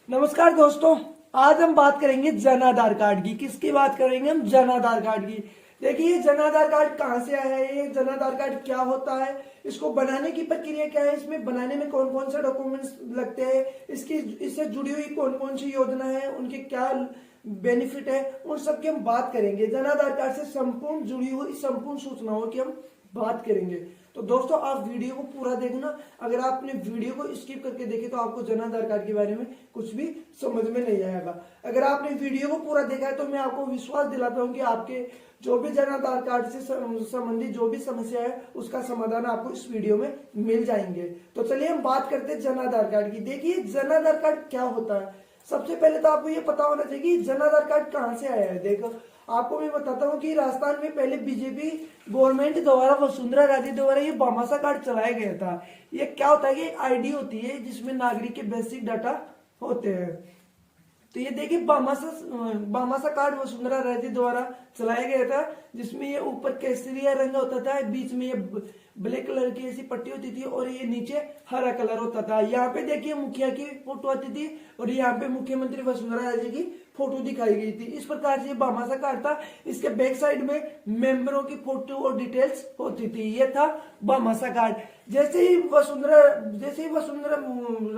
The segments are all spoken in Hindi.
नमस्कार दोस्तों। आज हम बात करेंगे जन आधार कार्ड की। किसकी बात करेंगे हम? जन आधार कार्ड की। देखिए जन आधार कार्ड कहाँ से आया है, ये जन आधार कार्ड क्या होता है, इसको बनाने की प्रक्रिया क्या है, इसमें बनाने में कौन कौन से डॉक्यूमेंट्स लगते हैं, इसकी इससे जुड़ी हुई कौन कौन सी योजना है, उनके क्या बेनिफिट है, उन सब की हम बात करेंगे। जन आधार कार्ड से संपूर्ण जुड़ी हुई संपूर्ण सूचनाओं की हम बात करेंगे। तो दोस्तों आप वीडियो को पूरा देखना। अगर आपने वीडियो को स्किप करके देखे तो आपको जन आधार कार्ड के बारे में कुछ भी समझ में नहीं आएगा। अगर आपने वीडियो को पूरा देखा है तो मैं आपको विश्वास दिलाता हूं कि आपके जो भी जन आधार कार्ड से संबंधित जो भी समस्या है उसका समाधान आपको इस वीडियो में मिल जाएंगे। तो चलिए हम बात करते हैं जन आधार कार्ड की। देखिए जन आधार कार्ड क्या होता है। सबसे पहले तो आपको ये पता होना चाहिए कि जन आधार कार्ड कहाँ से आया है। देखो आपको मैं बताता हूँ कि राजस्थान में पहले बीजेपी गवर्नमेंट द्वारा वसुंधरा राजे द्वारा ये भामाशाह कार्ड चलाया गया था। ये क्या होता है कि आईडी होती है जिसमें नागरिक के बेसिक डाटा होते हैं। तो ये देखिए भामाशाह कार्ड वसुंधरा राजे द्वारा चलाया गया था, जिसमें ये ऊपर केसरिया रंग होता था, बीच में ये ब्लैक कलर की ऐसी पट्टी होती थी और ये नीचे हरा कलर होता था। यहाँ पे देखिए मुखिया की फोटो आती थी और यहाँ पे मुख्यमंत्री वसुंधरा राजे की फोटो दिखाई गई थी। इस प्रकार से भामाशाह कार्ड था। इसके बैक साइड में मेंबरों की फोटो और डिटेल्स होती थी। ये था भामाशाह कार्ड। जैसे ही वसुंधरा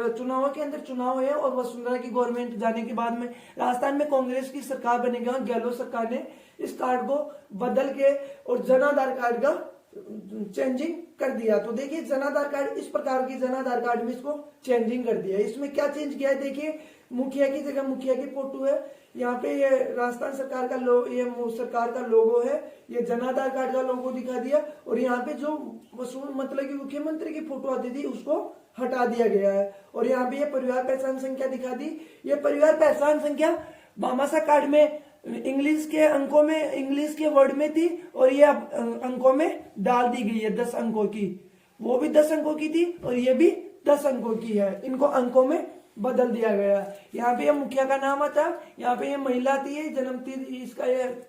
चुनाव के अंदर चुनाव है और वसुंधरा की गवर्नमेंट जाने के बाद में राजस्थान में कांग्रेस की सरकार बनेगी और गहलोत सरकार ने इस कार्ड को बदल के और जन आधार कार्ड का चेंजिंग कर दिया। तो देखिए जन आधार कार्ड इस प्रकार की जन आधार कार्ड में इसको चेंजिंग कर दिया। इसमें क्या चेंज किया है, देखिए मुखिया की जगह मुखिया की फोटो है। यहाँ पे ये राजस्थान सरकार का ये सरकार का लोगो है, ये जन आधार कार्ड का लोगो दिखा दिया और यहाँ पे जो मतलब कि मुख्यमंत्री की फोटो आती थी उसको हटा दिया गया है और यहाँ पे ये परिवार पहचान संख्या दिखा दी। ये परिवार पहचान संख्या भामाशाह कार्ड में इंग्लिश के अंकों में, इंग्लिश के वर्ड में थी और ये अब अंकों में डाल दी गई है। 10 अंकों की, वो भी 10 अंकों की थी और ये भी 10 अंकों की है। इनको अंकों में बदल दिया गया। यहाँ पे ये मुखिया का नाम आता है, यहाँ पे ये महिला आती है, जन्म तिथि इसका ये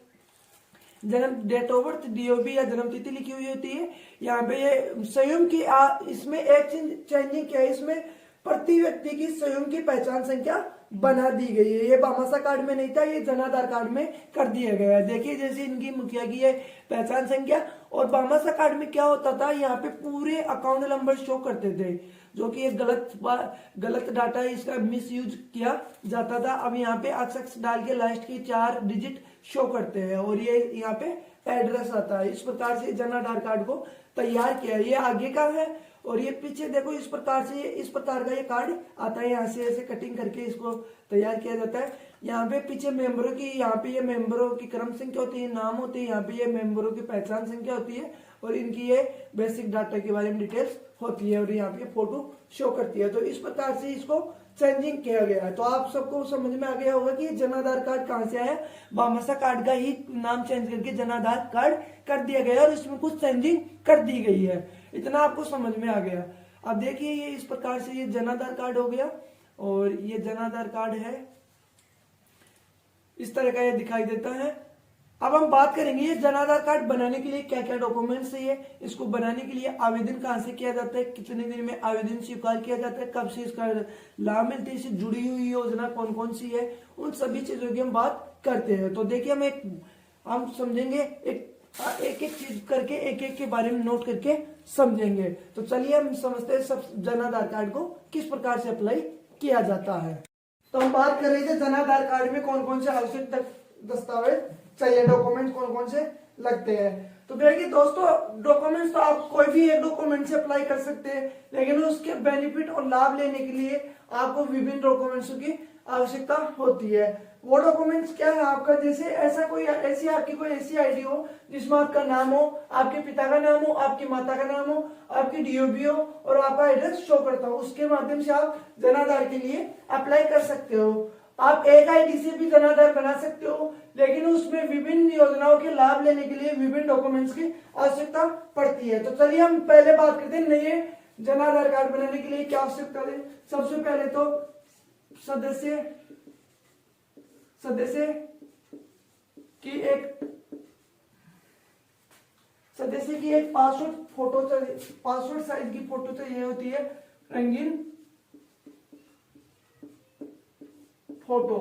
जन्म डेट ऑफ बर्थ डीओबी या जन्म तिथि लिखी हुई होती है। यहाँ पे ये स्वयं की इसमें एक चेंजिंग क्या है, इसमें प्रति व्यक्ति की स्वयं की पहचान संख्या बना दी गई है। ये भामाशाह कार्ड में नहीं था, ये जन आधार कार्ड में कर दिया गया है। देखिए जैसे इनकी मुखिया की है पहचान संख्या और भामाशाह कार्ड में क्या होता था, यहाँ पे पूरे अकाउंट नंबर शो करते थे, जो कि एक गलत डाटा है, इसका मिस यूज किया जाता था। अब यहाँ पे अक्स डाल के लास्ट की 4 डिजिट शो करते हैं और ये यहाँ पे एड्रेस आता है। इस प्रकार से जन आधार कार्ड को तैयार किया है। ये आगे का है और ये पीछे देखो इस प्रकार का ये कार्ड आता है। यहाँ से ऐसे कटिंग करके इसको तैयार किया जाता है। यहाँ पे पीछे मेंबरों की, यहाँ पे ये मेंबरों की क्रम संख्या होती है, नाम होते हैं, यहाँ पे ये मेंबरों की पहचान संख्या होती है और इनकी ये बेसिक डाटा के बारे में डिटेल्स होती है और यहाँ पे फोटो शो करती है। तो इस प्रकार से इसको चेंजिंग किया गया है। तो आप सबको समझ में आ गया होगा कि जन आधार कार्ड कहाँ से आया। भामाशाह कार्ड का ही नाम चेंज करके जन आधार कार्ड कर दिया गया और इसमें कुछ चेंजिंग कर दी गई है। इतना आपको समझ में आ गया। अब देखिए ये इस प्रकार से ये जन आधार कार्ड हो गया और ये जन आधार कार्ड है, इस तरह का ये दिखाई देता है। अब हम बात करेंगे ये जन आधार कार्ड बनाने के लिए क्या क्या डॉक्यूमेंट्स चाहिए, इसको बनाने के लिए आवेदन कहाँ से किया जाता है, कितने दिन में आवेदन स्वीकार किया जाता है, कब से इसका लाभ मिलते हैं, इससे जुड़ी हुई योजना कौन कौन सी है, उन सभी चीजों की हम बात करते हैं। तो देखिए हम समझेंगे एक एक चीज करके, एक एक के बारे में नोट करके समझेंगे। तो चलिए हम समझते हैं सब जन आधार कार्ड को किस प्रकार से अप्लाई किया जाता है। तो हम बात कर रहे थे जन आधार कार्ड में कौन कौन से आवश्यक दस्तावेज चाहिए, डॉक्यूमेंट कौन कौन से लगते हैं। तो देखिए दोस्तों डॉक्यूमेंट्स तो आप कोई भी एक डॉक्यूमेंट से अप्लाई कर सकते हैं, लेकिन उसके बेनिफिट और लाभ लेने के लिए आपको विभिन्न डॉक्यूमेंट्स की आवश्यकता होती है। वो डॉक्यूमेंट्स क्या है आपका, जैसे आपकी कोई ऐसी आईडी हो जिसमें आपका नाम हो, आपके पिता का नाम हो, आपकी माता का नाम हो, आपकी डीओबी हो और आपका एड्रेस शो करता हो, उसके माध्यम से आप जन आधार के लिए अप्लाई कर सकते हो। आप एक आईडी से भी जन आधार बना सकते हो, लेकिन उसमें विभिन्न योजनाओं के लाभ लेने के लिए विभिन्न डॉक्यूमेंट्स की आवश्यकता पड़ती है। तो चलिए हम पहले बात करते हैं नए जन आधार कार्ड बनाने के लिए क्या आवश्यकता है। सबसे पहले तो सदस्य की एक पासपोर्ट साइज की फोटो चाहिए होती है, रंगीन फोटो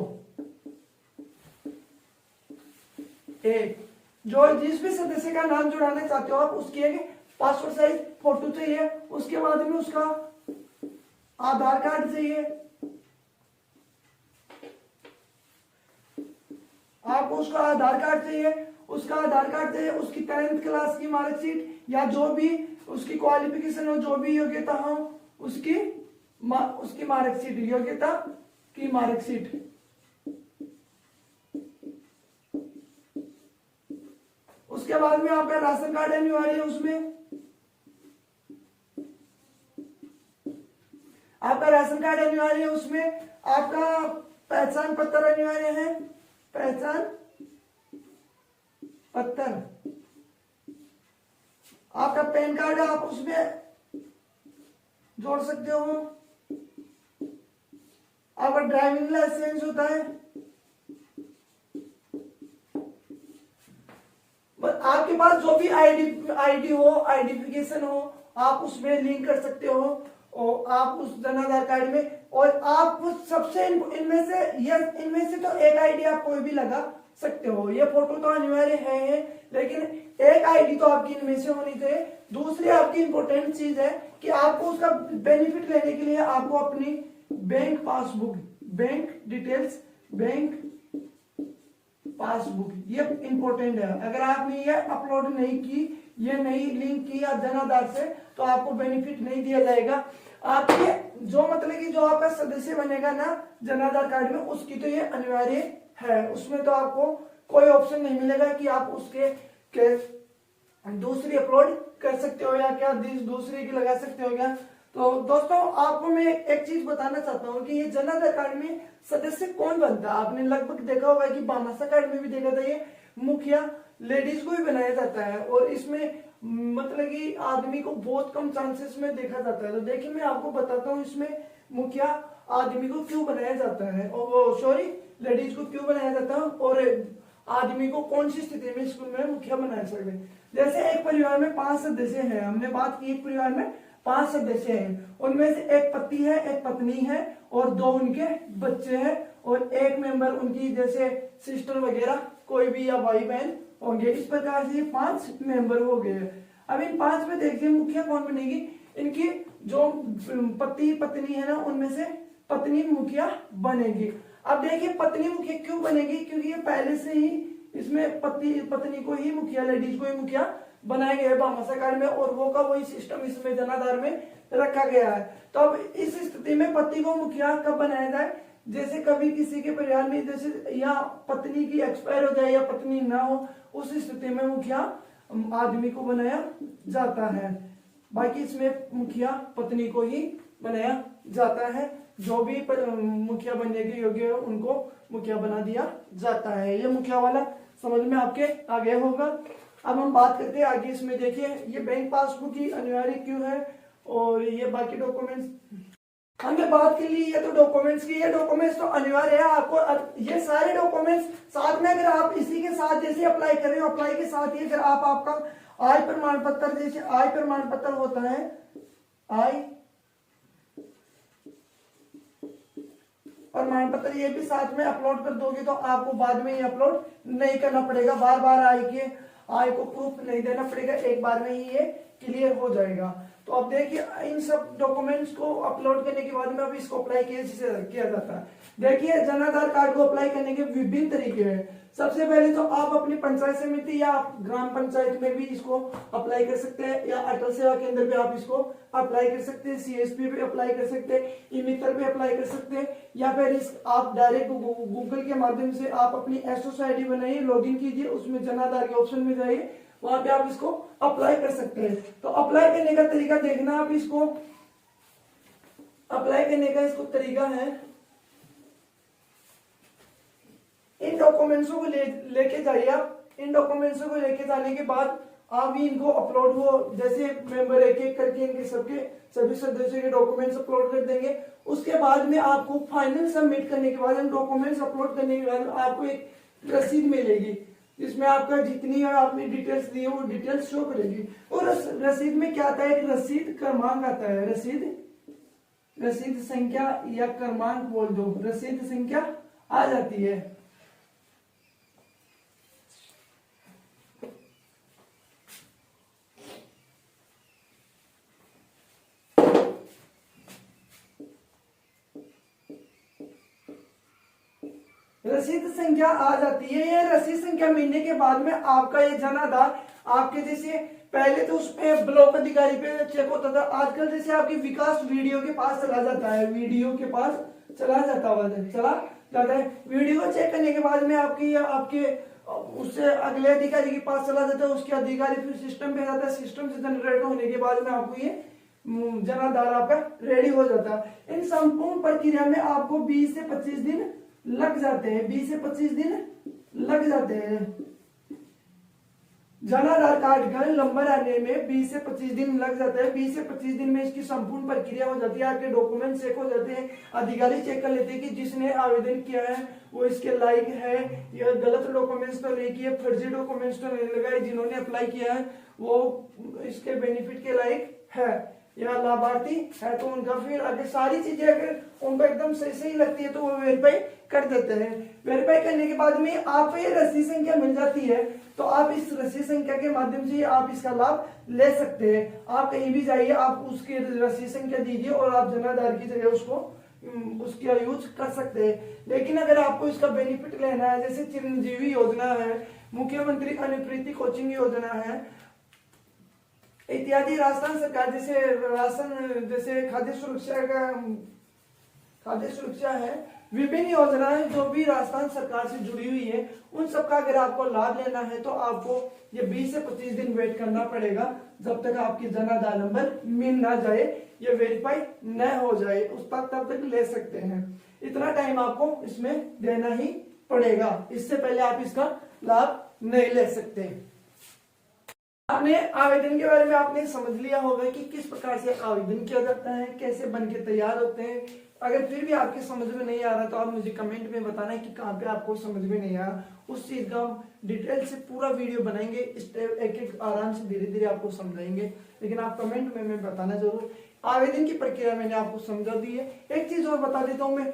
एक, जो जिस भी सदस्य का नाम जुड़ाना चाहते हो आप उसकी एक पासपोर्ट साइज फोटो चाहिए। उसके बाद में उसका आधार कार्ड चाहिए, आपको उसका आधार कार्ड चाहिए, उसका आधार कार्ड चाहिए, उसकी 10th क्लास की मार्कशीट या जो भी उसकी क्वालिफिकेशन हो, जो भी योग्यता हो उसकी मार्कशीट, योग्यता की मार्कशीट। उसके बाद में आपका राशन कार्ड अनिवार्य है, उसमें आपका राशन कार्ड अनिवार्य है, उसमें आपका पहचान पत्र अनिवार्य है, पहचान पत्र, आपका पैन कार्ड आप उसमें जोड़ सकते हो, आपका ड्राइविंग लाइसेंस होता है, आपके पास जो भी आईडी हो, आइडेंटिफिकेशन हो, आप उसमें लिंक कर सकते हो और आप उस जन आधार कार्ड में, और आप सबसे इनमें से तो एक आईडी आप कोई भी लगा सकते हो। ये फोटो तो अनिवार्य है, लेकिन एक आईडी तो आपकी इनमें से होनी चाहिए। दूसरी आपकी इंपॉर्टेंट चीज है कि आपको उसका बेनिफिट लेने के लिए आपको अपनी bank passbook, bank details, bank passbook, ये इंपॉर्टेंट है। अगर आपने ये अपलोड नहीं की, ये नहीं लिंक किया जन आधार से, तो आपको बेनिफिट नहीं दिया जाएगा। आपके जो मतलब कि जो आपका सदस्य बनेगा ना जन आधार कार्ड में, उसकी तो ये अनिवार्य है, उसमें तो आपको कोई ऑप्शन नहीं मिलेगा कि आप उसके दूसरी अपलोड कर सकते हो या क्या दूसरी की लगा सकते हो क्या। तो दोस्तों आपको मैं एक चीज बताना चाहता हूँ कि ये जन आधार कार्ड में सदस्य कौन बनता है। आपने लगभग देखा होगा कि भामाशाह कार्ड में भी देखा था, ये मुखिया लेडीज को भी बनाया जाता है, और इसमें मतलब कि आदमी को बहुत कम चांसेस में देखा जाता है। तो देखिए मैं आपको बताता हूँ इसमें मुखिया आदमी को क्यों बनाया जाता है, और सॉरी लेडीज को क्यों बनाया जाता है, और आदमी को कौन सी स्थिति में स्कूल में मुखिया बना सकते। जैसे एक परिवार में 5 सदस्य हैं, हमने बात की एक परिवार में 5 सदस्य हैं, उनमें से एक पति है, एक पत्नी है और 2 उनके बच्चे हैं, और एक मेंबर उनकी जैसे सिस्टर वगैरह कोई भी या भाई बहन होंगे। इस प्रकार से 5 मेंबर हो गए। अब इन 5 में देखिए मुखिया कौन बनेगी। इनकी जो पति पत्नी है ना, उनमें से पत्नी मुखिया बनेगी। अब देखिए पत्नी मुखिया क्यों बनेगी, क्योंकि ये पहले से ही इसमें पति पत्नी को ही मुखिया, लेडीज को ही मुखिया बनाया गया है भामाशाह कार्ड में, और वो का वही सिस्टम इसमें जन आधार में रखा गया है। तो अब इस स्थिति में पति को मुखिया कब बनाया जाए, जैसे कभी किसी के परिवार में जैसे या पत्नी की एक्सपायर हो जाए या पत्नी ना हो, उस स्थिति में मुखिया आदमी को बनाया जाता है। बाकी इसमें मुखिया पत्नी को ही बनाया जाता है। जो भी मुखिया बनने के योग्य है उनको मुखिया बना दिया जाता है। ये मुखिया वाला समझ में आपके आ गया होगा। अब हम बात करते हैं आगे। इसमें देखिए ये बैंक पासबुक की अनिवार्य क्यों है, और ये बाकी डॉक्यूमेंट्स हमने बात कर ली। ये तो डॉक्यूमेंट्स की, ये डॉक्यूमेंट्स तो अनिवार्य है आपको। ये सारे डॉक्यूमेंट्स साथ में, अगर आप इसी के साथ जैसे अप्लाई कर रहे हो, अप्लाई के साथ ही अगर आप आपका आय प्रमाण पत्र, जैसे आय प्रमाण पत्र होता है, आय प्रमाण पत्र, ये भी साथ में अपलोड कर दोगे तो आपको बाद में ये अपलोड नहीं करना पड़ेगा, बार बार आय को प्रूफ नहीं देना पड़ेगा, एक बार में ही ये क्लियर हो जाएगा। तो अब देखिए इन सब डॉक्यूमेंट्स को अपलोड करने के बाद में अब इसको अप्लाई कैसे किया जाता है। देखिए जन आधार कार्ड को अप्लाई करने के विभिन्न तरीके हैं। सबसे पहले तो आप अपनी पंचायत समिति या ग्राम पंचायत में भी इसको अप्लाई कर सकते हैं, या अटल सेवा केंद्र पे आप इसको अप्लाई कर सकते हैं, सीएसपी पे अप्लाई कर सकते हैं, ई मित्र पे अप्लाई कर सकते हैं, या फिर आप डायरेक्ट गूगल के माध्यम से आप अपनी एसओ आईडी बनाइए, लॉगिन कीजिए, उसमें जन आधार के ऑप्शन में जाइए, वहां पे आप इसको अप्लाई कर सकते हैं। तो अप्लाई करने का तरीका देखना, आप इसको अप्लाई करने का इसको तरीका है, इन डॉक्यूमेंट्सों को लेके जाइए आप। इन डॉक्यूमेंट्सों को लेके जाने के बाद आप ही इनको अपलोड हो, जैसे मेंबर एक एक करके इनके सभी सदस्यों के डॉक्यूमेंट्स अपलोड कर देंगे। उसके बाद में आपको फाइनल सबमिट करने के बाद, इन डॉक्यूमेंट्स अपलोड करने के बाद आपको एक रसीद मिलेगी, जिसमें आपका जितनी आपने डिटेल्स दी है वो डिटेल्स शो करेगी। और रसीद में क्या आता है, एक रसीद क्रमांक आता है, रसीद संख्या या क्रमांक बोल दो, रसीद संख्या आ जाती है। रसीद संख्या आ जाती है। ये रसीद संख्या मिलने के बाद में आपका ये जन आधार आपके जैसे पहले तो उसमें ब्लॉक अधिकारी पे चेक होता था, आजकल जैसे आपकी विकास वीडियो के पास चला जाता है, वीडियो के पास चला जाता है। वीडियो चेक करने के बाद में आपके उससे अगले अधिकारी के पास चला जाता है, उसके अधिकारी फिर सिस्टम पे जाता है, सिस्टम से जनरेट होने के बाद में आपको ये जन आधार आपका रेडी हो जाता है। इन संपूर्ण प्रक्रिया में आपको 20 से 25 दिन लग जाते हैं, 20 से 25 दिन लग जाते हैं। जन आधार कार्ड का नंबर आने में 20 से 25 दिन लग जाता है। 20 से 25 दिन में इसकी संपूर्ण प्रक्रिया हो जाती है, आपके डॉक्यूमेंट चेक हो जाते हैं, अधिकारी चेक कर लेते हैं कि जिसने आवेदन किया है वो इसके लायक है, या गलत डॉक्यूमेंट्स तो नहीं किए, फर्जी डॉक्यूमेंट्स तो नहीं लगाए, जिन्होंने अप्लाई किया है वो इसके बेनिफिट के लायक है या लाभार्थी है, तो उनका फिर आगे सारी चीजें अगर उनको एकदम सही लगती है तो वो वेरीफाई कर देते हैं। वेरीफाई करने के बाद में आप ये रसीद संख्या मिल जाती है, तो आप इस रसीद संख्या के माध्यम से आप इसका लाभ ले सकते हैं। आप कहीं भी जाइए, आप उसकी रसीद संख्या दीजिए और आप जन आधार की जगह उसका यूज कर सकते हैं। लेकिन अगर आपको इसका बेनिफिट लेना है, जैसे चिरंजीवी योजना है, मुख्यमंत्री अनुकृति कोचिंग योजना है इत्यादि, राजस्थान सरकार जैसे खाद्य सुरक्षा है, विभिन्न योजनाएं जो भी राजस्थान सरकार से जुड़ी हुई है, उन सबका अगर आपको लाभ लेना है तो आपको ये 20 से 25 दिन वेट करना पड़ेगा, जब तक आपकी जन आधार नंबर मिल ना जाए, ये वेरीफाई न हो जाए, उस तब तक ले सकते हैं। इतना टाइम आपको इसमें देना ही पड़ेगा, इससे पहले आप इसका लाभ नहीं ले सकते। आपने आवेदन के बारे में आपने समझ लिया होगा कि किस प्रकार से आवेदन किया जाता है, कैसे बनके तैयार होते हैं। अगर फिर भी आपके समझ में नहीं आ रहा तो आप मुझे कमेंट में बताना कि कहाँ पे आपको समझ में नहीं आ रहा, उस चीज का हम डिटेल से पूरा वीडियो बनाएंगे, एक एक आराम से धीरे धीरे आपको समझाएंगे, लेकिन आप कमेंट में बताना जरूर। आवेदन की प्रक्रिया मैंने आपको समझा दी है। एक चीज और बता देता हूँ मैं,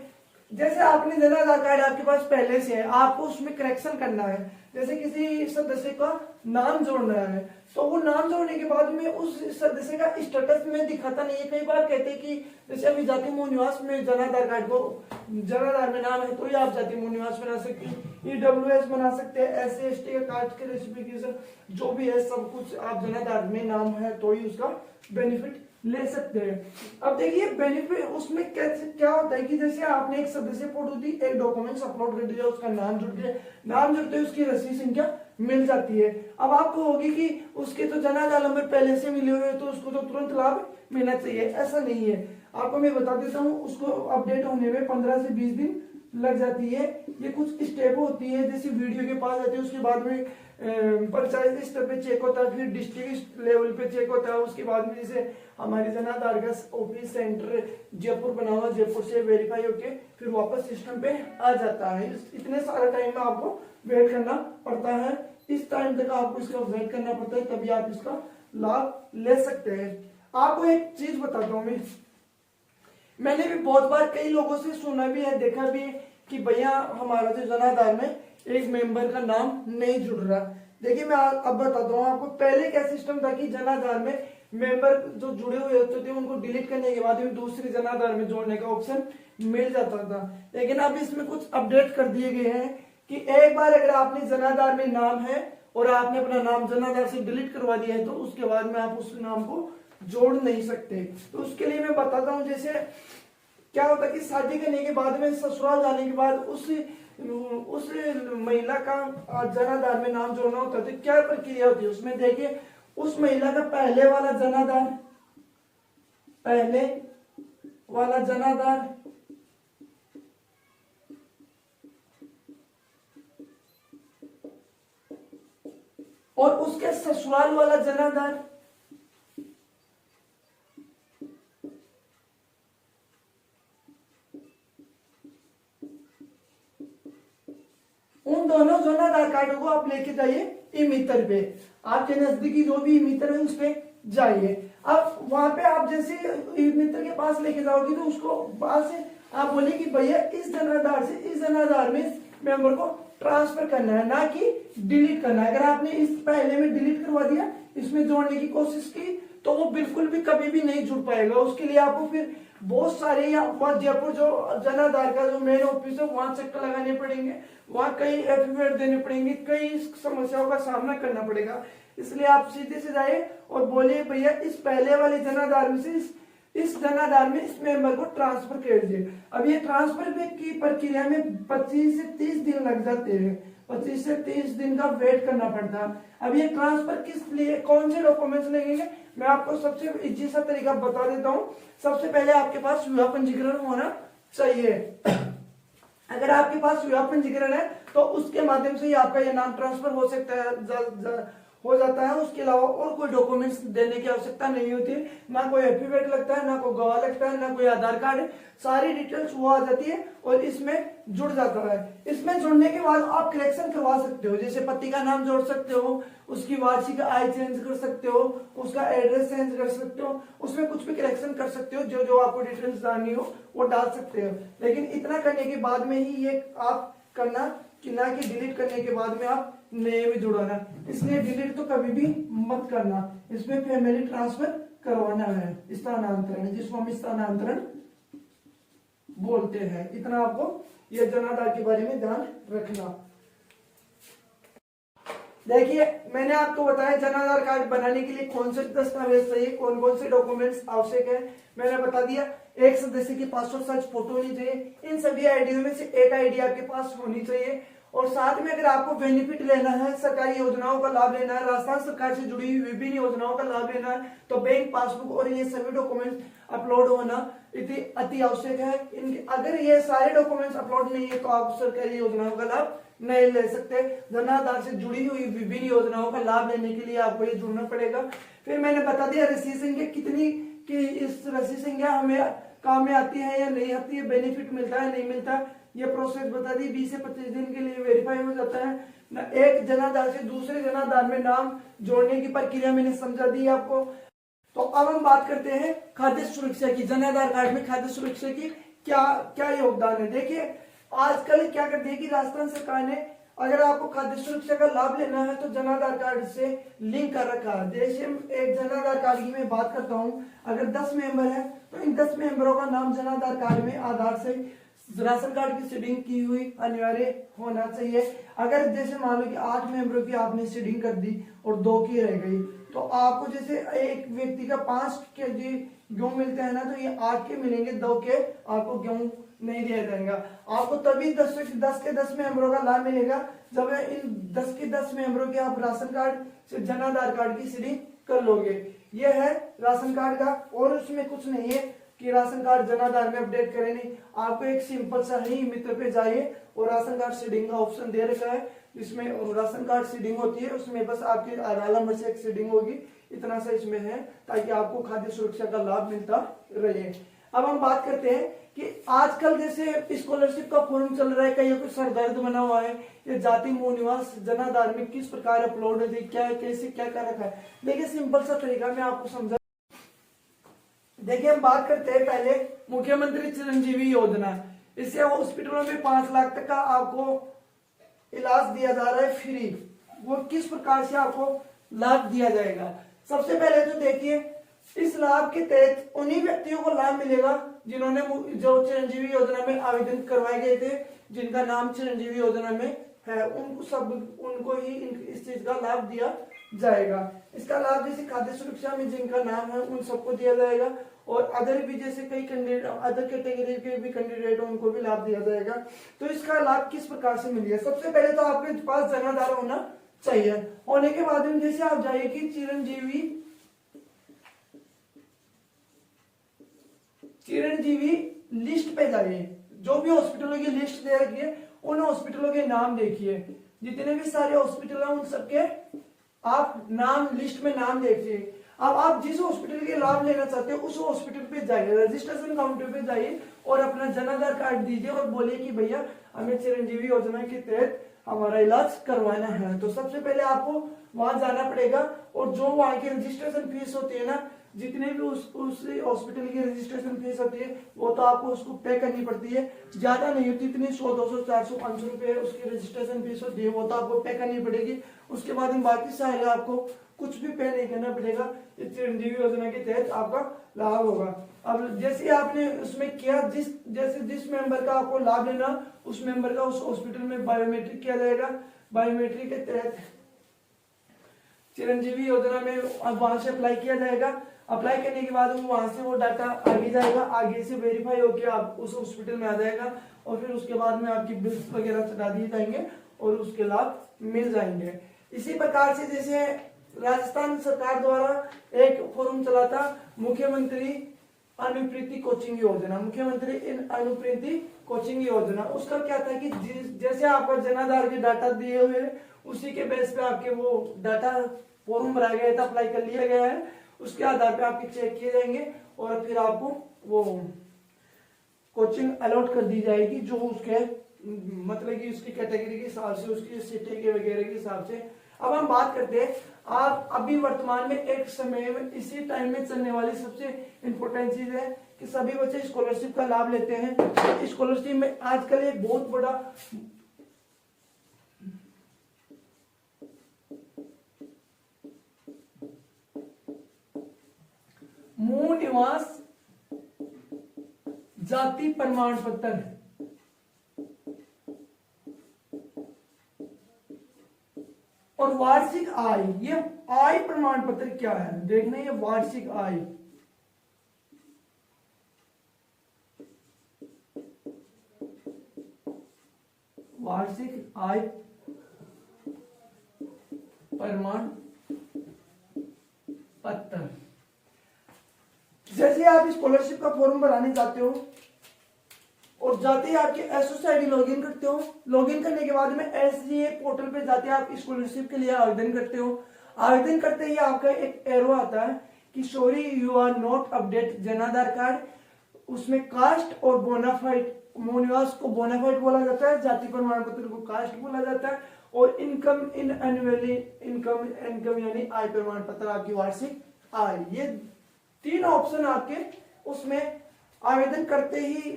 जैसे आपने जन आधार कार्ड आपके पास पहले से है, आपको उसमें करेक्शन करना है, जैसे किसी सदस्य का नाम जोड़ना है, तो वो नाम जोड़ने के बाद में उस सदस्य का स्टेटस में दिखाता नहीं है। कई बार कहते हैं कि जैसे अभी जाति मूल निवास में जन आधार कार्ड को जन आधार में नाम है तो ही आप जाति मूल निवास बना सकते हैं, EWS बना सकते हैं, SC/ST का कास्ट के रेसिफिकेशन जो भी है सब कुछ आप जन आधार में नाम है तो ही उसका बेनिफिट ले सकते हैं। अब देखिए बेनिफिट उसमें क्या होता है कि जैसे आपने एक सदस्य फोटो दी, एक डॉक्यूमेंट्स अपलोड कर दिया, उसका नाम जुड़ गया, नाम जुड़ते उसकी रसीद संख्या मिल जाती है। अब आपको होगी कि उसके तो जन आधार नंबर पहले से मिले हुए तो उसको तो तुरंत लाभ मिलना चाहिए, ऐसा नहीं है। आपको मैं बता देता हूँ, उसको अपडेट होने में 15 से 20 दिन लग जाती है। ये कुछ स्टेप होती है, जैसे वीडियो के पास आती है, उसके बाद में पंचायत स्तर पे चेक होता है, फिर डिस्ट्रिक्ट लेवल पे चेक होता है, उसके बाद में जैसे हमारी जन आधार का ऑफिस सेंटर जयपुर बना हुआ, जयपुर से वेरीफाई होके फिर वापस सिस्टम पे आ जाता है। इतने सारे टाइम में आपको वेट करना पड़ता है, इस टाइम तक आपको इसका वेट करना पड़ता है, तभी आप इसका लाभ ले सकते हैं। आपको एक चीज बताता हूँ मैंने भी बहुत बार कई लोगों से सुना भी है, देखा भी है कि भैया हमारा जो जन आधार में एक मेंबर का नाम नहीं जुड़ रहा। देखिए मैं अब बताता हूँ आपको, पहले क्या सिस्टम था कि जन आधार में मेंबर जो जुड़े हुए होते थे उनको डिलीट करने के बाद दूसरे जन आधार में जोड़ने का ऑप्शन मिल जाता था, लेकिन अब इसमें कुछ अपडेट कर दिए गए हैं कि एक बार अगर आपने जन आधार में नाम है और आपने अपना नाम जन आधार से डिलीट करवा दिया है तो उसके बाद में आप उस नाम को जोड़ नहीं सकते। तो उसके लिए मैं बताता हूँ, जैसे क्या होता है कि शादी करने के बाद में ससुराल जाने के बाद उस महिला का जन आधार में नाम जोड़ना होता है, तो क्या प्रक्रिया होती है उसमें देखिए, उस महिला का पहले वाला जन आधार और उसके ससुराल वाला जन आधार, उन दोनों जन आधार कार्ड को आप लेके जाइए ई-मित्र पे, आपके नजदीकी जो भी ई-मित्र है उस पे जाइए। अब वहां पे आप जैसे ई-मित्र के पास लेके जाओगे तो उसको पास से आप बोले कि भैया इस जन आधार से इस इस जन आधार में इस मेंबर को ट्रांसफर करना है, ना कि डिलीट करना है। अगर आपने इस पहले में डिलीट करवा दिया, इसमें जोड़ने की कोशिश की, तो वो बिल्कुल भी कभी भी नहीं जुड़ पाएगा। उसके लिए आपको फिर बहुत सारे वहाँ जयपुर जो जन आधार का जो मेन ऑफिस है वहां चक्कर लगाने पड़ेंगे, वहां कई एफिडेविट देने पड़ेंगे, कई समस्याओं का सामना करना पड़ेगा। इसलिए आप सीधे से जाइए और बोलिए भैया इस पहले वाले जन आधार में से इस जन आधार में इस मेंबर को ट्रांसफर कर दीजिए। अब ये ट्रांसफर की प्रक्रिया में 25 से 30 दिन लग जाते हैं, 25 से 30 दिन का वेट करना पड़ता है। अब ये ट्रांसफर किस लिए, कौन से डॉक्यूमेंट्स लगेंगे, मैं आपको सबसे इजी सा तरीका बता देता हूँ। सबसे पहले आपके पास विवाह पंजीकरण होना चाहिए। अगर आपके पास विवाह पंजीकरण है तो उसके माध्यम से ही आपका ये नाम ट्रांसफर हो सकता है, हो जाता है। उसके अलावा और कोई डॉक्यूमेंट्स देने की आवश्यकता नहीं होती है, ना कोई एफिडेविट लगता है, ना कोई गवाह लगता है, ना कोई आधार कार्ड है। सारी डिटेल्स वो आ जाती है और इसमें जुड़ जाता है। इसमें जुड़ने के बाद आप करेक्शन करवा सकते हो, जैसे पति का नाम जोड़ सकते हो, उसकी वार्षिक आय चेंज कर सकते हो, उसका एड्रेस चेंज कर सकते हो, उसमें कुछ भी करेक्शन कर सकते हो, जो जो आपको डिटेल्स डालनी हो वो डाल सकते हो। लेकिन इतना करने के बाद में ही ये आप करना, कि ना कि डिलीट करने के बाद में आप नए में जुड़ाना। इसलिए डिलीट तो कभी भी मत करना। इसमें फैमिली ट्रांसफर करवाना है, स्थानांतरण, जिसको हम स्थानांतरण बोलते हैं। इतना आपको ये जन आधार के बारे में ध्यान रखना। देखिए मैंने आपको बताया जन आधार कार्ड बनाने के लिए कौन से दस्तावेज चाहिए, कौन कौन से डॉक्यूमेंट्स आवश्यक है, मैंने बता दिया। एक सदस्य की पासपोर्ट साइज फोटो होनी चाहिए। इन सभी आईडियों में से एक आईडी आपके पास होनी चाहिए। और साथ में अगर आपको बेनिफिट लेना है, सरकारी योजनाओं का लाभ लेना है, राजस्थान सरकार से जुड़ी हुई विभिन्न योजनाओं का लाभ लेना है, तो बैंक पासबुक और ये सभी डॉक्यूमेंट्स अपलोड होना अति आवश्यक है। अगर ये सारे डॉक्यूमेंट्स अपलोड नहीं है तो आप सरकारी योजनाओं का लाभ नहीं ले सकते। जन आधार से जुड़ी हुई विभिन्न योजनाओं का लाभ लेने के लिए आपको ये जुड़ना पड़ेगा। फिर मैंने बता दिया रसीद संख्या कितनी, कि इस रसीद संख्या हमें काम में आती है या नहीं आती है, बेनिफिट मिलता है नहीं मिलता, ये प्रोसेस बता दी। 20 से 25 दिन के लिए वेरीफाई हो जाता है। एक जनाधार से दूसरे जनाधार में नाम जोड़ने की प्रक्रिया मैंने समझा दी आपको। तो अब हम बात करते हैं खाद्य सुरक्षा की। जन आधार कार्ड में खाद्य सुरक्षा की क्या क्या योगदान है। देखिए आजकल क्या करती है कि राजस्थान सरकार ने, अगर आपको खाद्य सुरक्षा का लाभ लेना है तो जन आधार कार्ड से लिंक कर रखा है। जैसे एक जन आधार कार्ड की मैं बात करता हूँ, अगर 10 मेंबर है तो इन 10 मेंबरों का नाम जन आधार कार्ड में आधार से राशन कार्ड की सीडिंग की हुई अनिवार्य होना चाहिए। अगर जैसे मान लो कि 8 मेंबरों की आपने सीडिंग कर दी और 2 की रह गई, तो आपको जैसे एक व्यक्ति का 5 केजी गेहूं मिलते हैं ना, तो ये 8 के मिलेंगे, 2 के आपको गेहूं नहीं दिया जाएगा। आपको तभी 10 के 10 मेंबरों का लाभ मिलेगा जब इन 10 के 10 मेंबरों के आप राशन कार्ड से जन आधार कार्ड की सीडिंग कर लोगे। यह है राशन कार्ड का, और उसमें कुछ नहीं है कि राशन कार्ड जन आधार में अपडेट करें, नहीं। आपको एक सिंपल सा ही मित्र पे जाइए और राशन कार्ड सीडिंग का ऑप्शन दे रखा है, इसमें राशन कार्ड सीडिंग होती है, उसमें बस आपके आधार नंबर से एक सीडिंग होगी, इतना सा इसमें है, ताकि आपको खाद्य सुरक्षा का लाभ मिलता रहे। अब हम बात करते हैं कि आजकल जैसे स्कॉलरशिप का फॉर्म चल रहा है, कईयों को सरदर्द बना हुआ है, ये जाति मूल निवास जन आधार में किस प्रकार अपलोड है, क्या कैसे क्या कर रखा है। देखिए सिंपल सा तरीका मैं आपको समझा। देखिए हम बात करते हैं पहले मुख्यमंत्री चिरंजीवी योजना। इससे हॉस्पिटलों में 5 लाख तक का आपको इलाज दिया जा रहा है फ्री। वो किस प्रकार से आपको लाभ दिया जाएगा। सबसे पहले तो देखिए इस लाभ के तहत उन्हीं व्यक्तियों को लाभ मिलेगा जिन्होंने जो चिरंजीवी योजना में आवेदन करवाए गए थे, जिनका नाम चिरंजीवी योजना में है, उनको ही इस चीज का लाभ दिया जाएगा। इसका लाभ जैसे खाद्य सुरक्षा में जिनका नाम है उन सबको दिया जाएगा, और अदर भी जैसे कई कैंडिडेट अदर कैटेगरी के भी कैंडिडेट उनको भी लाभ दिया जाएगा। तो इसका लाभ किस प्रकार से मिलेगा। सबसे पहले तो आपके पास जन आधार होना चाहिए। होने के बाद में जैसे आप जाइए कि चिरंजीवी लिस्ट पे जाइए, जो भी हॉस्पिटलों की लिस्ट दे रखी है उन हॉस्पिटलों के नाम देखिए, जितने भी सारे हॉस्पिटल हैं उन सबके आप नाम लिस्ट में नाम देखिए। अब आप जिस हॉस्पिटल के लाभ लेना चाहते हो उस हॉस्पिटल पे जाइए, रजिस्ट्रेशन काउंटर पे जाइए और अपना जन आधार कार्ड दीजिए और बोलिए कि भैया हमें चिरंजीवी योजना के तहत हमारा इलाज करवाना है। तो सबसे पहले आपको वहां जाना पड़ेगा, और जो वहां की रजिस्ट्रेशन फीस होती है ना, जितने भी उस हॉस्पिटल की रजिस्ट्रेशन फीस होती है वो तो आपको उसको पे करनी पड़ती है, ज्यादा नहीं होती इतनी, 100 200 400 500 रुपए उसकी रजिस्ट्रेशन फीस होती है, वो तो आपको पे करनी पड़ेगी। उसके बाद में बाकी सारे आपको कुछ भी पे नहीं करना पड़ेगा। इस चिरंजीवी योजना के तहत आपका लाभ होगा। अब जैसे आपने उसमें किया, जिस मेंबर का आपको लाभ लेना, उस मेंबर का उस हॉस्पिटल में बायोमेट्रिक किया जाएगा। बायोमेट्रिक के तहत चिरंजीवी योजना में अब वहां से अप्लाई किया जाएगा। अप्लाई करने के बाद वहां से वो डाटा आगे जाएगा, आगे से वेरीफाई होकर आप उस हॉस्पिटल में आ जाएगा और फिर उसके बाद में आपकी बिल्स वगैरह चढ़ा दिए जाएंगे और उसके लाभ मिल जाएंगे। इसी प्रकार से जैसे राजस्थान सरकार द्वारा एक फोरम चला था, मुख्यमंत्री अनुप्रीति कोचिंग योजना, मुख्यमंत्री अनुप्रीति कोचिंग योजना। उसका क्या था कि जैसे आपका जनाधार के डाटा दिए हुए उसी के बेस पे आपके वो डाटा फॉर्म भरा गया था, अप्लाई कर लिया गया है, उसके आधार पे आपके चेक किए जाएंगे और फिर आपको वो कोचिंग अलॉट कर दी जाएगी जो उसके मतलब कि उसकी कैटेगरी के हिसाब से, उसकी सिटी के वगैरह के हिसाब से। अब हम बात करते हैं, आप अभी वर्तमान में एक समय में इसी टाइम में चलने वाली सबसे इंपॉर्टेंट चीज है कि सभी बच्चे स्कॉलरशिप का लाभ लेते हैं। स्कॉलरशिप में आजकल एक बहुत बड़ा मूल निवास जाति प्रमाण पत्र और वार्षिक आय, ये आय प्रमाण पत्र क्या है देखना, ये वार्षिक आय, वार्षिक आय प्रमाण पत्र। जैसे आप स्कॉलरशिप का फॉर्म भराने जाते हो और जाते ही आपके एसओसाइडी लॉगिन करते हो, लॉगिन करने के बाद में एसडीए पोर्टल पे जाते हैं, आप स्कॉलरशिप के लिए आवेदन करते हो। आवेदन करते ही आपका एक एरो आता है कि sorry you are not update Jan Aadhaar card. उसमें कास्ट और बोनाफाइड, मोनिवास को बोनाफाइड बोला जाता है, जाति प्रमाण पत्र को कास्ट बोला जाता है, और इनकम इन एनुअली इनकम यानी आय प्रमाण पत्र, आपकी वार्षिक आय। ये तीन ऑप्शन आपके उसमें आवेदन करते ही,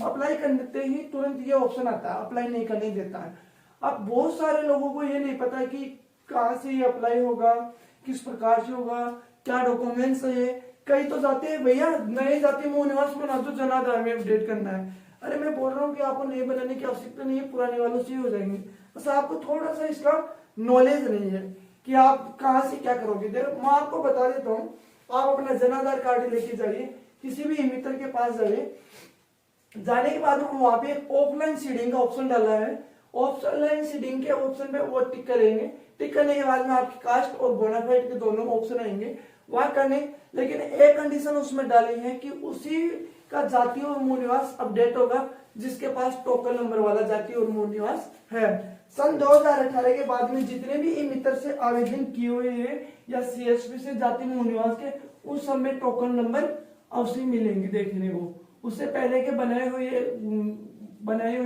अप्लाई करते ही तुरंत ये ऑप्शन आता है, अप्लाई नहीं करने देता है। अब बहुत सारे लोगों को ये नहीं पता कि कहाँ से ये अप्लाई होगा, किस प्रकार से होगा, क्या डॉक्यूमेंट्स है। कई तो जाते हैं भैया नए जाति मूल निवास बना दो, जनाधार में अपडेट करना है। अरे मैं बोल रहा हूँ कि आपको नए बनाने की आवश्यकता नहीं है, पुराने वालों से ही हो जाएंगे। बस आपको थोड़ा सा इसका नॉलेज नहीं है कि आप कहाँ से क्या करोगे। देखो मैं आपको बता देता हूँ, आप अपना जनाधार कार्ड लेके जाइए, किसी भी मित्र के पास जाइए, जाने के बाद वहां पे ऑफलाइन सीडिंग का ऑप्शन डाला है, ऑफलाइन सीडिंग के ऑप्शन पे वो टिक करेंगे, टिक करने के बाद में आपकी कास्ट और बोनाफाइड के दोनों ऑप्शन आएंगे, वहां करने। लेकिन एक कंडीशन उसमें डाली है कि उसी का जाति और मूल निवास अपडेट होगा जिसके पास टोकन नंबर वाला जाति और मूल निवास है। सन 2018 के बाद में जितने भी ई मित्र से आवेदन किए हुए हैं या सीएसपी से जाति मूल निवास के, उस सब में टोकन नंबर अवश्य मिलेंगे देखने को। उससे पहले के बनाए हुए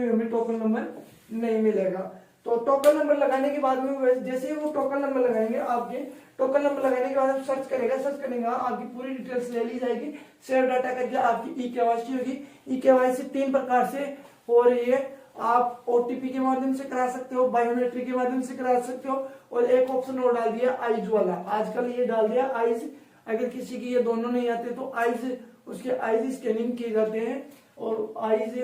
हमें टोकन नंबर नहीं मिलेगा। तो टोकन नंबर लगाने के बाद में जैसे ही वो टोकन नंबर लगाएंगे, आपके टोकन नंबर लगाने के बाद सर्च करेगा, आपकी पूरी डिटेल्स ले ली जाएगी, सेव डाटा करके आपकी ई केवाईसी होगी। ई केवाईसी 3 प्रकार से हो रही है, आप ओटीपी के माध्यम से करा सकते हो, बायोमेट्रिक के माध्यम से करा सकते हो, और एक ऑप्शन और डाल दिया आइज वाला, आजकल ये डाल दिया आइज। अगर किसी की ये दोनों नहीं आते तो आइज, उसके आइज स्कैनिंग किए जाते हैं, और आइज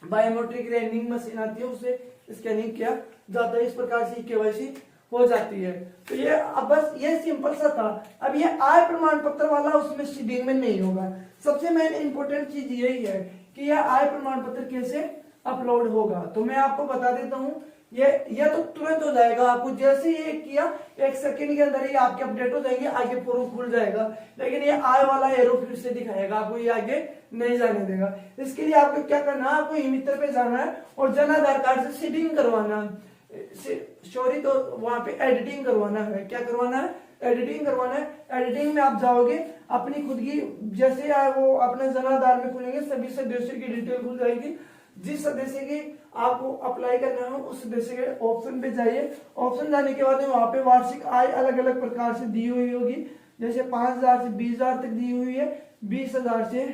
बायोमेट्रिक रैंकिंग मशीन आती है, उससे स्कैनिंग किया जाता है। इस प्रकार से केवाईसी हो जाती है। तो ये अब बस ये सिंपल सा था। अब ये आय प्रमाण पत्र वाला उसमें सीडिंग में नहीं होगा। सबसे मेन इंपॉर्टेंट चीज यही है कि यह आय प्रमाण पत्र कैसे अपलोड होगा। तो मैं आपको बता देता हूँ, ये तो तुरंत हो जाएगा। आपको जैसे ये किया 1 सेकंड के अंदर ही आपके अपडेट हो जाएंगे, आगे फॉर्म खुल जाएगा। लेकिन ये आय वाला एरो फिर से दिखाएगा आपको, ये आगे नहीं जाने देगा। इसके लिए आपको क्या करना है, आपको ई मित्र पे जाना है और जनाधार कार्ड से सीडिंग करवाना है, सॉरी तो वहां पे एडिटिंग करवाना है। क्या करवाना है? एडिटिंग करवाना है। एडिटिंग में आप जाओगे, अपनी खुद की जैसे वो अपने जनाधार में खुलेंगे, सभी सदस्यों की डिटेल खुल जाएगी। जिस सदस्य की आपको अप्लाई करना है उस सदस्य के ऑप्शन पे जाइए। ऑप्शन जाने के बाद वहां पे वार्षिक आय अलग अलग प्रकार से दी हुई होगी, जैसे 5,000 से 20,000 तक दी हुई है, 20,000 से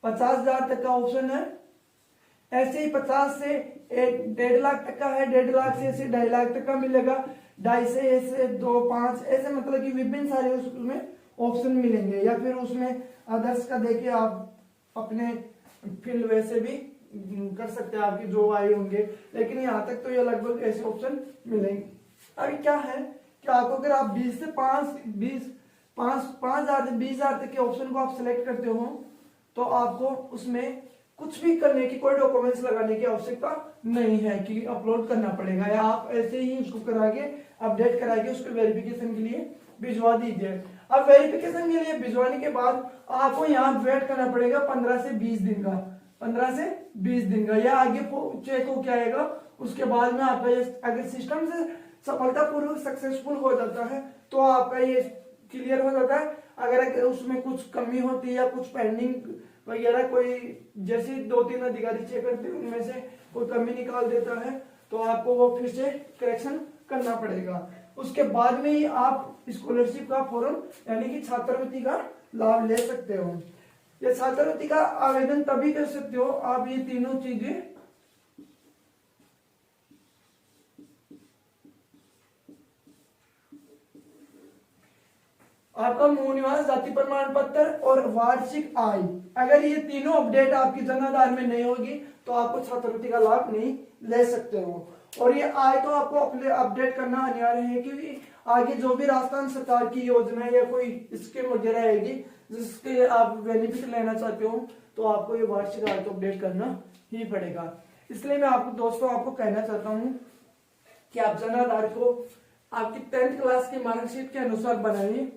50,000 तक का ऑप्शन है। ऐसे ही 50 से 1.5 लाख तक का है, 1.5 लाख से ऐसे 2.5 लाख तक का मिलेगा, 2.5 से ऐसे 2, 5 ऐसे, मतलब कि विभिन्न सारे उसमें ऑप्शन मिलेंगे। या फिर उसमें अदर्स का देखिए आप अपने फील्ड वैसे भी कर सकते हैं, आपकी जो आए होंगे, लेकिन यहाँ तक तो ये लगभग ऐसे ऑप्शन मिलेंगे। अभी क्या है कि आपको अगर आप 20 से 5,000 से 20,000 तक के ऑप्शन को आप सिलेक्ट करते हो तो आपको उसमें कुछ भी करने की, कोई डॉक्यूमेंट्स लगाने की आवश्यकता नहीं है कि अपलोड करना पड़ेगा, या आप ऐसे ही उसको करा के अपडेट करा के उसको वेरिफिकेशन के लिए भिजवा दीजिए। अब वेरिफिकेशन के लिए भिजवाने के बाद आपको यहाँ वेट करना पड़ेगा 15 से 20 दिन का, 15 से 20 दिन का, या आगे चेक हो क्या आएगा। उसके बाद में आपका ये अगर सिस्टम से सफलतापूर्वक सक्सेसफुल हो जाता है तो आपका ये क्लियर हो जाता है। अगर उसमें कुछ कमी होती है या कुछ पेंडिंग वगैरह, कोई जैसे 2-3 अधिकारी चेक करते हैं उनमें से कोई कमी निकाल देता है तो आपको वो फिर से करेक्शन करना पड़ेगा। उसके बाद में ही आप स्कॉलरशिप का फॉर्म यानी कि छात्रवृत्ति का लाभ ले सकते हो। ये छात्रवृत्ति का आवेदन तभी कर सकते हो आप ये तीनों चीजें आपका मूल निवास, जाति प्रमाण पत्र और वार्षिक आय, अगर ये तीनों अपडेट आपकी जन आधार में नहीं होगी तो आपको छात्रवृत्ति का लाभ नहीं ले सकते हो। और ये आय तो आपको अपने अपडेट करना अनिवार्य है, क्योंकि आगे जो भी राजस्थान सरकार की योजना या कोई स्कीम वगैरह आएगी जिसके आप बेनिफिट लेना चाहते हो तो आपको ये वार्षिक आय तो अपडेट करना ही पड़ेगा। इसलिए मैं आपको दोस्तों आपको कहना चाहता हूँ कि आप जन आधार को आपकी 10th क्लास की मार्कशीट के अनुसार बनाइए।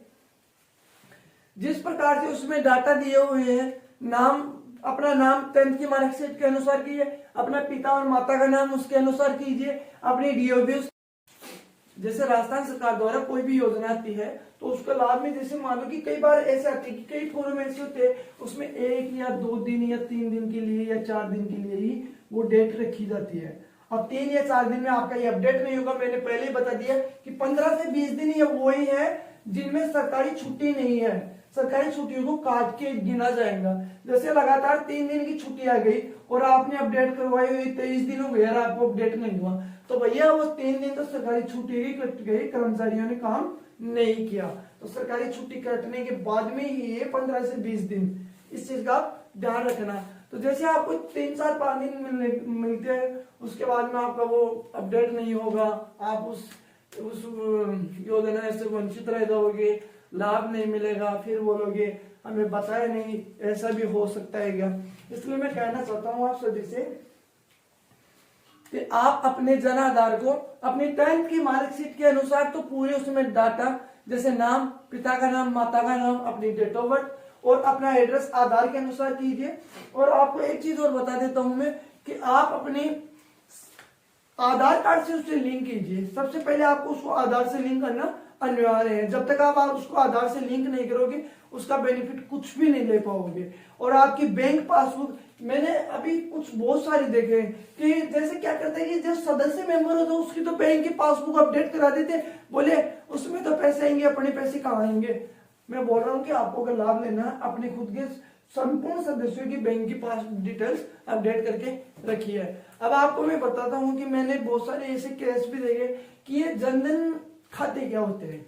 जिस प्रकार से उसमें डाटा दिए हुए हैं, नाम, अपना नाम 10th की मार्कशीट के अनुसार कीजिए, अपना पिता और माता का नाम उसके अनुसार कीजिए, अपनी डीओबी, जैसे राजस्थान सरकार द्वारा कोई भी योजना आती है तो उसका लाभ में, जैसे मान लो कि कई बार ऐसे आते हैं कि कई फॉर्म ऐसे होते हैं उसमें 1 या 2 दिन या 3 दिन के लिए या 4 दिन के लिए ही वो डेट रखी जाती है। अब 3 या 4 दिन में आपका ये अपडेट नहीं होगा। मैंने पहले ही बता दिया कि 15 से 20 दिन ये वही है जिनमें सरकारी छुट्टी नहीं है, सरकारी छुट्टियों को काट के गिना जाएगा। जैसे लगातार 3 दिन की छुट्टी आ गई और आपने अपडेट करवाई हुई 23 दिन हो गए और आपको अपडेट नहीं हुआ तो भैया वो 3 दिन तो सरकारी छुट्टी ही कट गई, कर्मचारियों ने काम नहीं किया। तो सरकारी छुट्टी कटने के बाद में ही ये 15 से 20 दिन, इस चीज का आप ध्यान रखना। तो जैसे आपको 3, 4, 5 दिन मिलते हैं उसके बाद में आपका वो अपडेट नहीं होगा, आप उस योजना से वंचित रह जाओगे, लाभ नहीं मिलेगा, फिर बोलोगे हमें बताया नहीं, ऐसा भी हो सकता है क्या। इसलिए मैं कहना चाहता हूँ आप सभी से कि आप अपने जन आधार को अपनी 10th की मार्कशीट के अनुसार तो पूरे उसमें डाटा, जैसे नाम, पिता का नाम, माता का नाम, अपनी डेट ऑफ बर्थ और अपना एड्रेस आधार के अनुसार कीजिए। और आपको एक चीज और बता देता हूं मैं कि आप अपने आधार कार्ड से उसे लिंक कीजिए। सबसे पहले आपको उसको आधार से लिंक करना अनिवार्य है। जब तक आप उसको आधार से लिंक नहीं करोगे उसका बेनिफिट कुछ भी नहीं ले पाओगे। और आपकी बैंक पासबुक, मैंने अभी कुछ बहुत सारे देखे कि जैसे क्या करते हैं कि जो सदस्य मेंबर होता है उसकी तो बैंक की पासबुक अपडेट करा देते, बोले उसमें तो पैसे आएंगे, अपने पैसे कहाँ आएंगे। मैं बोल रहा हूँ कि आपको अगर लाभ लेना है अपने खुद के संपूर्ण सदस्यों की बैंक की पास डिटेल्स अपडेट करके रखी है। अब आपको मैं बताता हूँ कि मैंने बहुत सारे ऐसे केस भी देखे कि ये जनधन खाते क्या होते हैं।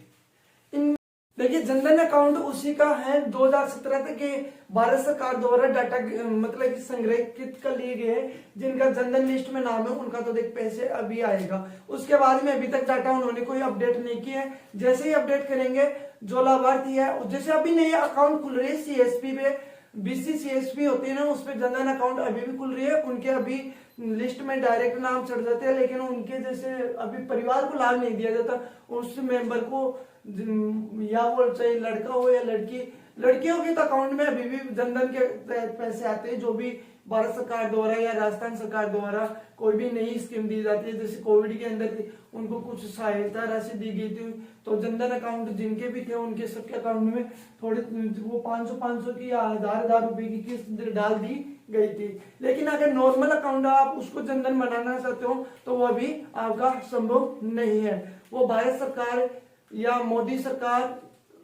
देखिए जनधन अकाउंट उसी का है 2017 तक के भारत सरकार द्वारा डाटा मतलब कि संग्रहित कर लिए गए हैं। जिनका जनधन लिस्ट में नाम है उनका तो देख पैसे अभी आएगा। उसके बाद में अभी तक डाटा उन्होंने कोई अपडेट नहीं किया है। जैसे ही अपडेट करेंगे जो लाभार्थी है, जैसे अभी नए अकाउंट खुल रहे हैं सीएसपी पे, बीसी सीएसपी होती है ना, उस पर जनधन अकाउंट अभी भी खुल रही है, उनके अभी लिस्ट में डायरेक्ट नाम चढ़ जाते हैं, लेकिन उनके जैसे अभी परिवार को लाभ नहीं दिया जाता। उस मेंबर को या वो चाहे लड़का हो या लड़की, लड़कियों के तो अकाउंट में अभी भी जनधन के पैसे आते हैं जो भी भारत सरकार द्वारा या राजस्थान सरकार द्वारा कोई भी नई स्कीम दी जाती है। जैसे कोविड के अंदर उनको कुछ सहायता राशि दी गई थी तो जनधन अकाउंट जिनके भी थे उनके सबके अकाउंट में थोड़े वो 500 की या 1000 रुपए की किस्त डाल दी गई थी। लेकिन अगर नॉर्मल अकाउंट आप उसको जनधन बनाना चाहते हो तो वो अभी आपका संभव नहीं है। वो भारत सरकार या मोदी सरकार,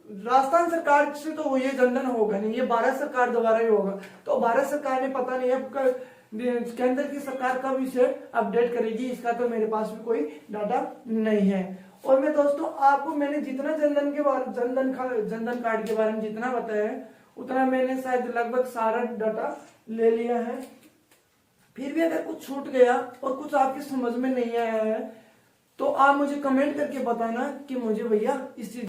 राजस्थान सरकार से तो ये जनधन होगा नहीं, ये भारत सरकार द्वारा ही होगा। तो भारत सरकार ने पता नहीं अब केंद्र की सरकार कब इसे अपडेट करेगी, इसका तो मेरे पास भी कोई डाटा नहीं है। और मैं दोस्तों आपको मैंने जितना जनधन कार्ड के बारे में जितना बताया है उतना मैंने शायद लगभग सारा डाटा ले लिया है। फिर भी अगर कुछ छूट गया और कुछ आपकी समझ में नहीं आया है तो आप मुझे कमेंट करके बताना कि मुझे भैया इस चीज